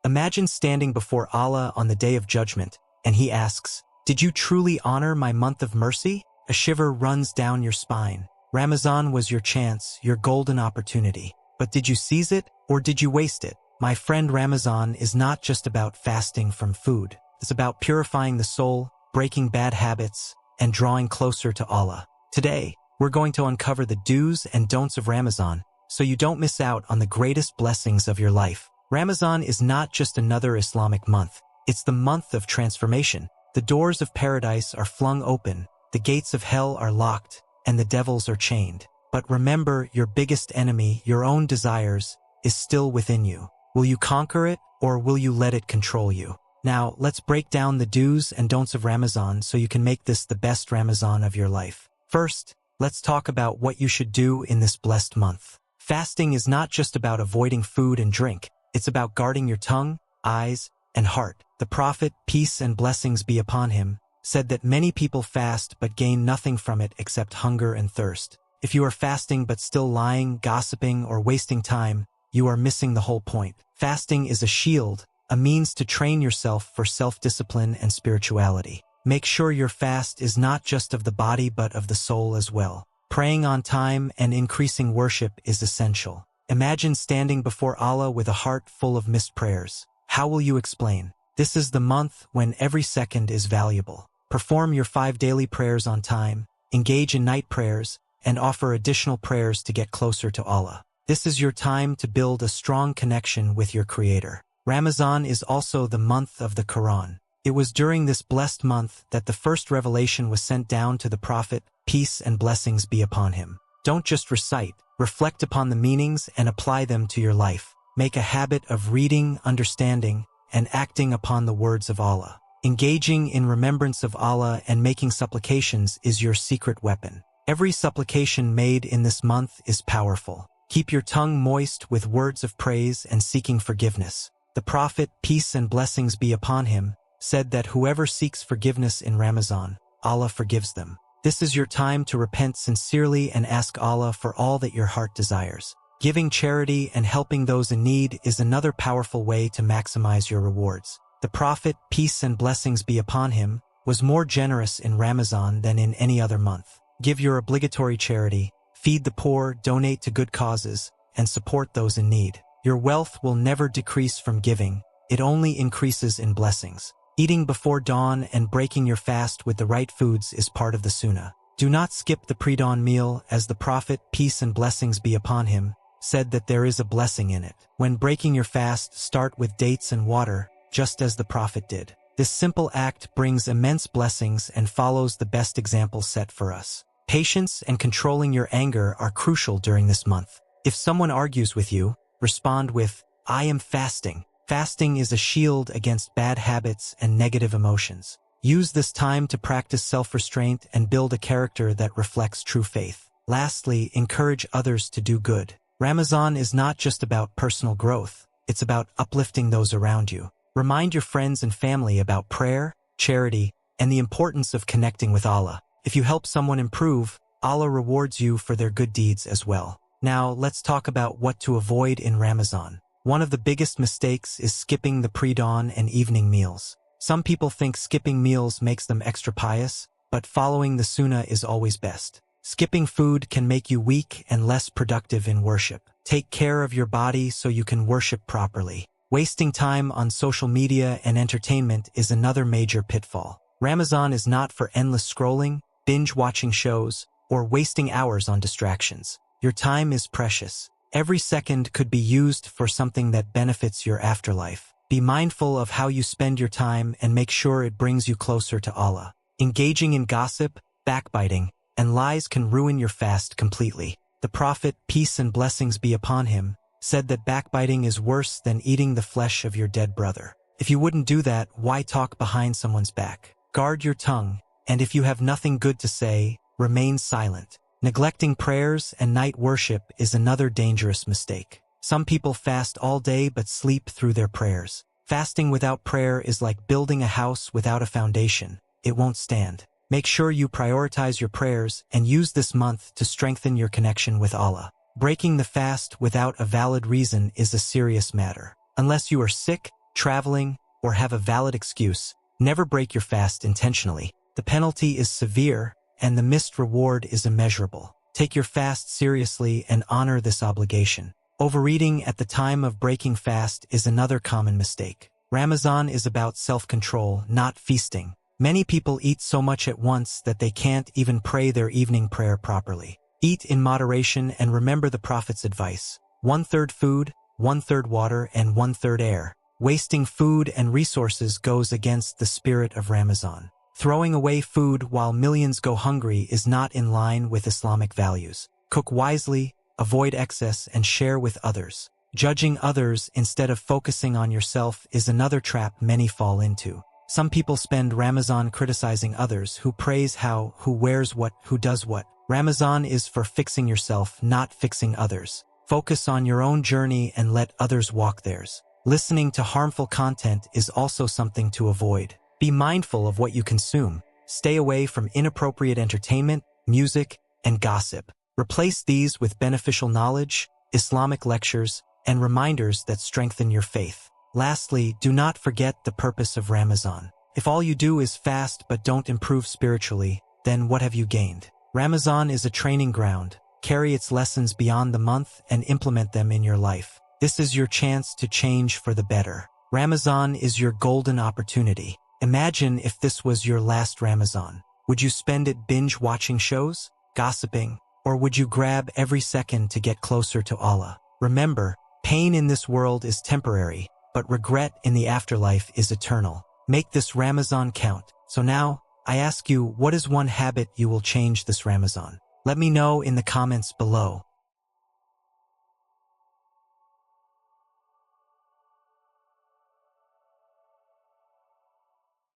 Imagine standing before Allah on the Day of Judgment, and He asks, "Did you truly honor my month of mercy?" A shiver runs down your spine. Ramadan was your chance, your golden opportunity. But did you seize it, or did you waste it? My friend, Ramadan is not just about fasting from food. It's about purifying the soul, breaking bad habits, and drawing closer to Allah. Today, we're going to uncover the do's and don'ts of Ramadan, so you don't miss out on the greatest blessings of your life. Ramadan is not just another Islamic month. It's the month of transformation. The doors of paradise are flung open, the gates of hell are locked, and the devils are chained. But remember, your biggest enemy, your own desires, is still within you. Will you conquer it, or will you let it control you? Now, let's break down the do's and don'ts of Ramadan so you can make this the best Ramadan of your life. First, let's talk about what you should do in this blessed month. Fasting is not just about avoiding food and drink. It's about guarding your tongue, eyes, and heart. The Prophet, peace and blessings be upon him, said that many people fast but gain nothing from it except hunger and thirst. If you are fasting but still lying, gossiping, or wasting time, you are missing the whole point. Fasting is a shield, a means to train yourself for self-discipline and spirituality. Make sure your fast is not just of the body but of the soul as well. Praying on time and increasing worship is essential. Imagine standing before Allah with a heart full of missed prayers. How will you explain? This is the month when every second is valuable. Perform your 5 daily prayers on time, engage in night prayers, and offer additional prayers to get closer to Allah. This is your time to build a strong connection with your Creator. Ramadan is also the month of the Quran. It was during this blessed month that the first revelation was sent down to the Prophet, peace and blessings be upon him. Don't just recite, reflect upon the meanings and apply them to your life. Make a habit of reading, understanding, and acting upon the words of Allah. Engaging in remembrance of Allah and making supplications is your secret weapon. Every supplication made in this month is powerful. Keep your tongue moist with words of praise and seeking forgiveness. The Prophet, peace and blessings be upon him, said that whoever seeks forgiveness in Ramadan, Allah forgives them. This is your time to repent sincerely and ask Allah for all that your heart desires. Giving charity and helping those in need is another powerful way to maximize your rewards. The Prophet, peace and blessings be upon him, was more generous in Ramadan than in any other month. Give your obligatory charity, feed the poor, donate to good causes, and support those in need. Your wealth will never decrease from giving, it only increases in blessings. Eating before dawn and breaking your fast with the right foods is part of the sunnah. Do not skip the pre-dawn meal, as the Prophet, peace and blessings be upon him, said that there is a blessing in it. When breaking your fast, start with dates and water, just as the Prophet did. This simple act brings immense blessings and follows the best example set for us. Patience and controlling your anger are crucial during this month. If someone argues with you, respond with, "I am fasting." Fasting is a shield against bad habits and negative emotions. Use this time to practice self-restraint and build a character that reflects true faith. Lastly, encourage others to do good. Ramadan is not just about personal growth, it's about uplifting those around you. Remind your friends and family about prayer, charity, and the importance of connecting with Allah. If you help someone improve, Allah rewards you for their good deeds as well. Now, let's talk about what to avoid in Ramadan. One of the biggest mistakes is skipping the pre-dawn and evening meals. Some people think skipping meals makes them extra pious, but following the sunnah is always best. Skipping food can make you weak and less productive in worship. Take care of your body so you can worship properly. Wasting time on social media and entertainment is another major pitfall. Ramadan is not for endless scrolling, binge-watching shows, or wasting hours on distractions. Your time is precious. Every second could be used for something that benefits your afterlife. Be mindful of how you spend your time and make sure it brings you closer to Allah. Engaging in gossip, backbiting, and lies can ruin your fast completely. The Prophet, peace and blessings be upon him, said that backbiting is worse than eating the flesh of your dead brother. If you wouldn't do that, why talk behind someone's back? Guard your tongue, and if you have nothing good to say, remain silent. Neglecting prayers and night worship is another dangerous mistake. Some people fast all day but sleep through their prayers. Fasting without prayer is like building a house without a foundation. It won't stand. Make sure you prioritize your prayers and use this month to strengthen your connection with Allah. Breaking the fast without a valid reason is a serious matter. Unless you are sick, traveling, or have a valid excuse, never break your fast intentionally. The penalty is severe, and the missed reward is immeasurable. Take your fast seriously and honor this obligation. Overeating at the time of breaking fast is another common mistake. Ramadan is about self-control, not feasting. Many people eat so much at once that they can't even pray their evening prayer properly. Eat in moderation and remember the Prophet's advice. 1/3 food, 1/3 water, and 1/3 air. Wasting food and resources goes against the spirit of Ramadan. Throwing away food while millions go hungry is not in line with Islamic values. Cook wisely, avoid excess, and share with others. Judging others instead of focusing on yourself is another trap many fall into. Some people spend Ramadan criticizing others, who praise how, who wears what, who does what. Ramadan is for fixing yourself, not fixing others. Focus on your own journey and let others walk theirs. Listening to harmful content is also something to avoid. Be mindful of what you consume. Stay away from inappropriate entertainment, music, and gossip. Replace these with beneficial knowledge, Islamic lectures, and reminders that strengthen your faith. Lastly, do not forget the purpose of Ramadan. If all you do is fast but don't improve spiritually, then what have you gained? Ramadan is a training ground. Carry its lessons beyond the month and implement them in your life. This is your chance to change for the better. Ramadan is your golden opportunity. Imagine if this was your last Ramadan. Would you spend it binge-watching shows, gossiping, or would you grab every second to get closer to Allah? Remember, pain in this world is temporary, but regret in the afterlife is eternal. Make this Ramadan count. So now, I ask you, what is one habit you will change this Ramadan? Let me know in the comments below.